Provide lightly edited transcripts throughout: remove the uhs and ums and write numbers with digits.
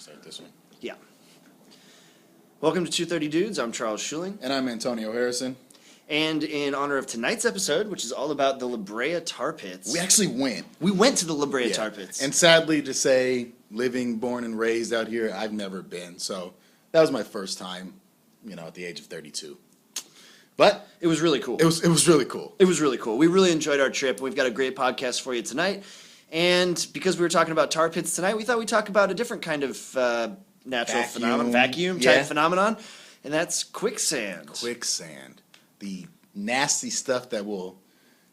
Start this one. Yeah. Welcome to 230 Dudes. I'm Charles Schuling. And I'm Antonio Harrison. And in honor of tonight's episode, which is all about the Brea Tar Pits. We actually went. We went to the Brea Tar Pits. And sadly to say, living, born, and raised out here, I've never been. So that was my first time, at the age of 32. But it was really cool. It was really cool. It was really cool. We really enjoyed our trip. We've got a great podcast for you tonight. And because we were talking about tar pits tonight, we thought we'd talk about a different kind of natural phenomenon, vacuum-type phenomenon, and that's quicksand. Quicksand. The nasty stuff that will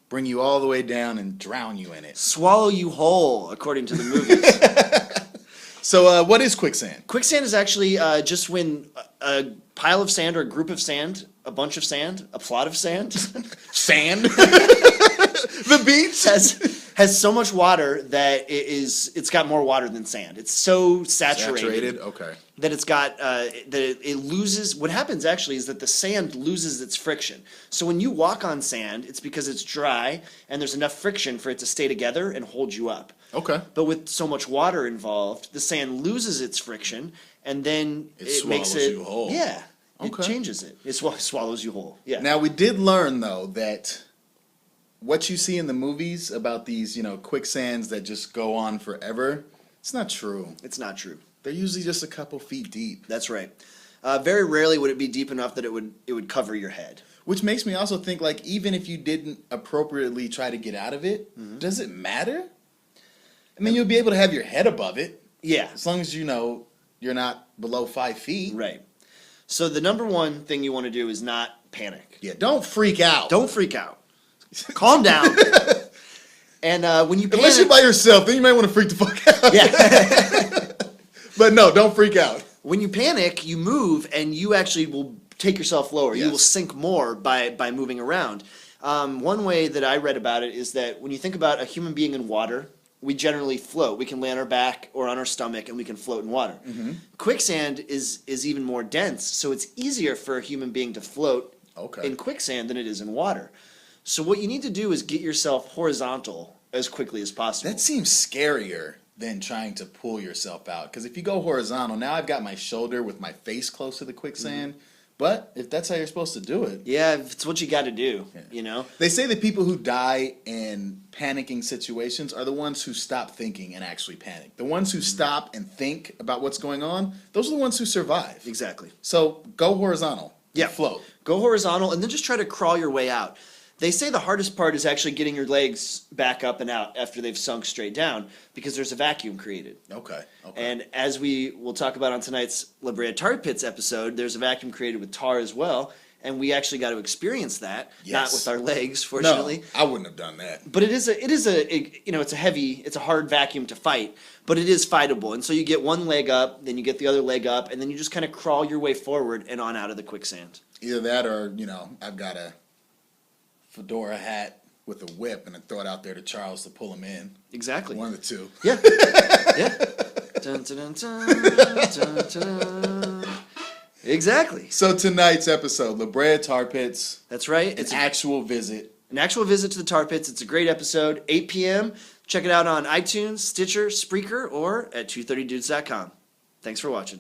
bring you all the way down and drown you in it. Swallow you whole, according to the movies. So what is quicksand? Quicksand is actually just when a pile of sand or a group of sand, a bunch of sand, a plot of sand. Sand? The beach? Has so much water that it's got more water than sand. It's so saturated. Okay. That it's got that it loses. What happens actually is that the sand loses its friction. So when you walk on sand, it's because it's dry and there's enough friction for it to stay together and hold you up. Okay. But with so much water involved, the sand loses its friction and then it makes it you whole. Yeah. Okay. It changes it. It swallows you whole. Yeah. Now we did learn though that what you see in the movies about these, quicksands that just go on forever, it's not true. It's not true. They're usually just a couple feet deep. That's right. Very rarely would it be deep enough that it would cover your head. Which makes me also think, like, even if you didn't appropriately try to get out of it, does it matter? I mean, you'll be able to have your head above it. Yeah. As long as you're not below 5 feet. Right. So the number one thing you want to do is not panic. Yeah, don't freak out. Don't freak out. Calm down. And when you panic... Unless you're by yourself, then you might want to freak the fuck out. Yeah. But no, don't freak out. When you panic, you move, and you actually will take yourself lower. Yes. You will sink more by moving around. One way that I read about it is that when you think about a human being in water, we generally float. We can lay on our back or on our stomach, and we can float in water. Mm-hmm. Quicksand is even more dense, so it's easier for a human being to float in quicksand than it is in water. So what you need to do is get yourself horizontal as quickly as possible. That seems scarier than trying to pull yourself out. Because if you go horizontal, now I've got my shoulder with my face close to the quicksand. Mm-hmm. But if that's how you're supposed to do it. Yeah, it's what you got to do, They say the people who die in panicking situations are the ones who stop thinking and actually panic. The ones who stop and think about what's going on, those are the ones who survive. Exactly. So go horizontal. Yeah. Float. Go horizontal and then just try to crawl your way out. They say the hardest part is actually getting your legs back up and out after they've sunk straight down because there's a vacuum created. Okay. And as we will talk about on tonight's Brea Tar Pits episode, there's a vacuum created with tar as well, and we actually got to experience that, not with our legs, fortunately. No, I wouldn't have done that. But it's a hard vacuum to fight, but it is fightable. And so you get one leg up, then you get the other leg up, and then you just kind of crawl your way forward and on out of the quicksand. Either that or, I've got a fedora hat with a whip and I throw it out there to Charles to pull him in. Exactly. One of the two. Yeah. Yeah. Dun, dun, dun, dun, dun, dun. Exactly. So tonight's episode, Brea Tar Pits. That's right. It's an actual visit. An actual visit to the Tar Pits. It's a great episode. 8 p.m. Check it out on iTunes, Stitcher, Spreaker, or at 230dudes.com. Thanks for watching.